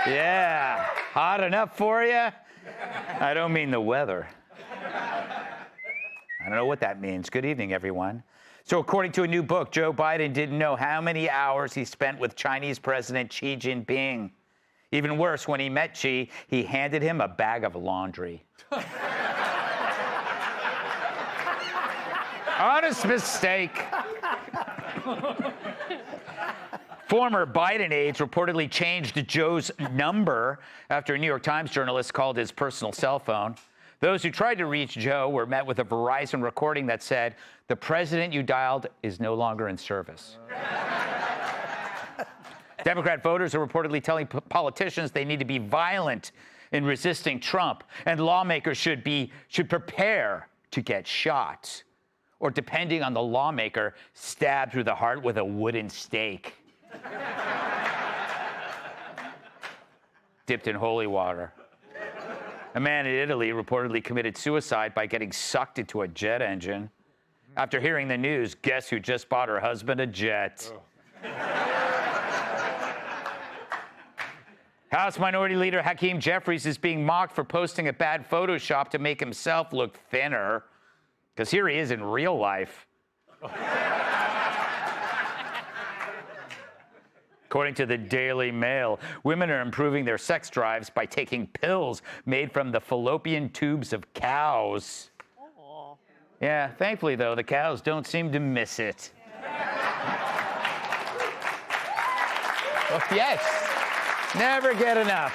Yeah, hot enough for you? I don't mean the weather. I don't know what that means. Good evening, everyone. So according to a new book, Joe Biden didn't know how many hours he spent with Chinese President Xi Jinping. Even worse, when he met Xi, he handed him a bag of laundry. Honest mistake. Former Biden aides reportedly changed Joe's number after a New York Times journalist called his personal cell phone. Those who tried to reach Joe were met with a Verizon recording that said, "The president you dialed is no longer in service." Democrat voters are reportedly telling politicians they need to be violent in resisting Trump, and lawmakers should prepare to get shot, or depending on the lawmaker, stabbed through the heart with a wooden stake. Dipped in holy water. A man in Italy reportedly committed suicide by getting sucked into a jet engine. After hearing the news, guess who just bought her husband a jet? Oh. House Minority Leader Hakeem Jeffries is being mocked for posting a bad Photoshop to make himself look thinner. Because here he is in real life. According to the Daily Mail, women are improving their sex drives by taking pills made from the fallopian tubes of cows. Aww. Yeah, thankfully, though, the cows don't seem to miss it. Oh, yes, never get enough.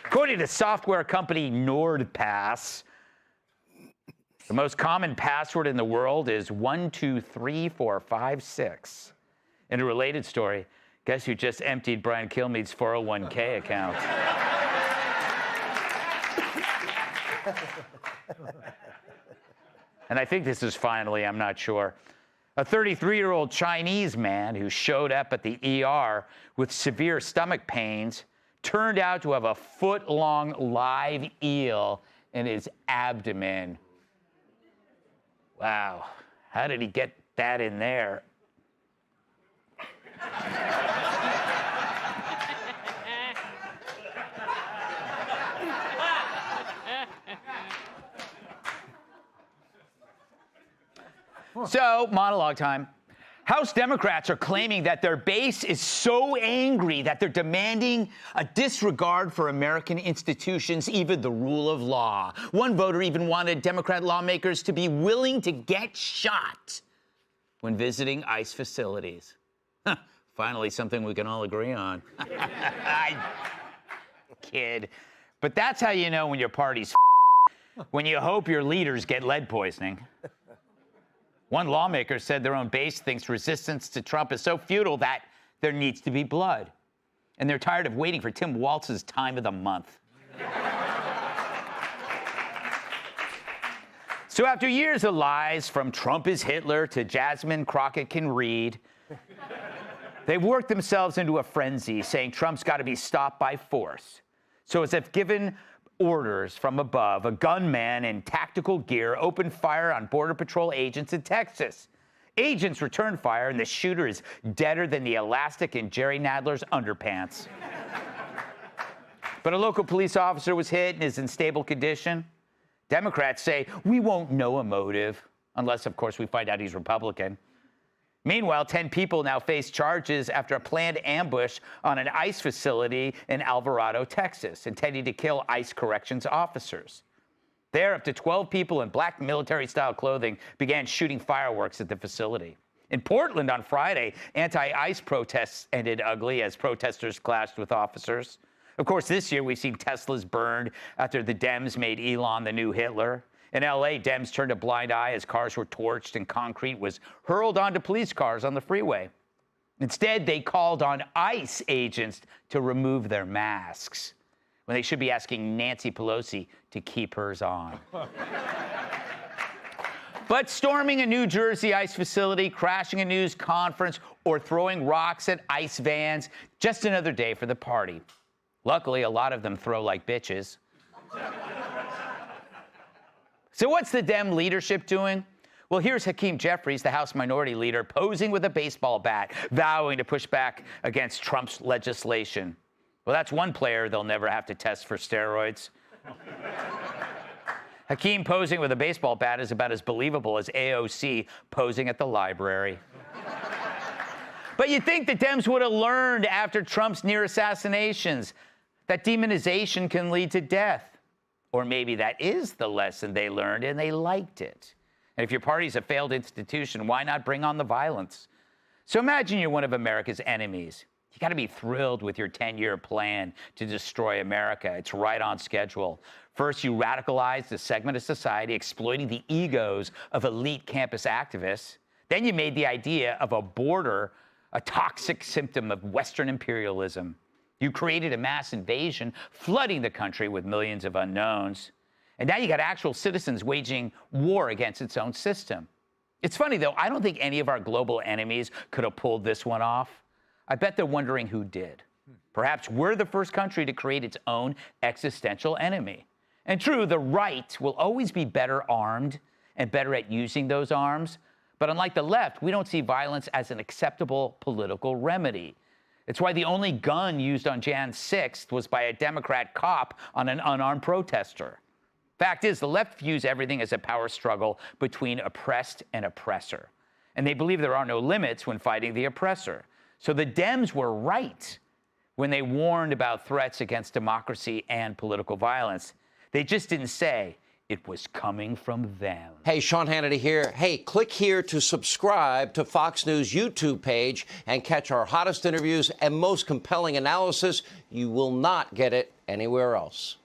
According to software company NordPass, the most common password in the world is 123456. In a related story, guess who just emptied Brian Kilmeade's 401k account? And I think this is finally, I'm not sure. A 33-year-old Chinese man who showed up at the ER with severe stomach pains turned out to have a foot-long live eel in his abdomen. Wow, how did he get that in there? So, monologue time. House Democrats are claiming that their base is so angry that they're demanding a disregard for American institutions, even the rule of law. One voter even wanted Democrat lawmakers to be willing to get shot when visiting ICE facilities. Finally, something we can all agree on. Kid. But that's how you know when your party's when you hope your leaders get lead poisoning. One lawmaker said their own base thinks resistance to Trump is so futile that there needs to be blood. And they're tired of waiting for Tim Walz's time of the month. So after years of lies, from Trump is Hitler to Jasmine Crockett can read, they've worked themselves into a frenzy, saying Trump's got to be stopped by force. So as if given orders from above, a gunman in tactical gear opened fire on Border Patrol agents in Texas. Agents returned fire, and the shooter is deader than the elastic in Jerry Nadler's underpants. But a local police officer was hit and is in stable condition. Democrats say, we won't know a motive, unless, of course, we find out he's Republican. Meanwhile, 10 people now face charges after a planned ambush on an ICE facility in Alvarado, Texas, intending to kill ICE corrections officers. There, up to 12 people in black military-style clothing began shooting fireworks at the facility. In Portland on Friday, anti-ICE protests ended ugly as protesters clashed with officers. Of course, this year we've seen Teslas burned after the Dems made Elon the new Hitler. In L.A., Dems turned a blind eye as cars were torched and concrete was hurled onto police cars on the freeway. Instead, they called on ICE agents to remove their masks, when they should be asking Nancy Pelosi to keep hers on. But storming a New Jersey ICE facility, crashing a news conference, or throwing rocks at ICE vans, just another day for the party. Luckily, a lot of them throw like bitches. So what's the Dem leadership doing? Well, here's Hakeem Jeffries, the House Minority Leader, posing with a baseball bat, vowing to push back against Trump's legislation. Well, that's one player they'll never have to test for steroids. Hakeem posing with a baseball bat is about as believable as AOC posing at the library. But you'd think the Dems would have learned after Trump's near assassinations that demonization can lead to death. Or maybe that is the lesson they learned and they liked it. And if your party's a failed institution, why not bring on the violence? So imagine you're one of America's enemies. You got to be thrilled with your 10-year plan to destroy America. It's right on schedule. First, you radicalized a segment of society, exploiting the egos of elite campus activists. Then you made the idea of a border a toxic symptom of Western imperialism. You created a mass invasion, flooding the country with millions of unknowns. And now you got actual citizens waging war against its own system. It's funny, though, I don't think any of our global enemies could have pulled this one off. I bet they're wondering who did. Perhaps we're the first country to create its own existential enemy. And true, the right will always be better armed and better at using those arms. But unlike the left, we don't see violence as an acceptable political remedy. It's why the only gun used on Jan 6th was by a Democrat cop on an unarmed protester. Fact is, the left views everything as a power struggle between oppressed and oppressor. And they believe there are no limits when fighting the oppressor. So the Dems were right when they warned about threats against democracy and political violence. They just didn't say it was coming from them. Hey, Sean Hannity here. Hey, click here to subscribe to Fox News YouTube page and catch our hottest interviews and most compelling analysis. You will not get it anywhere else.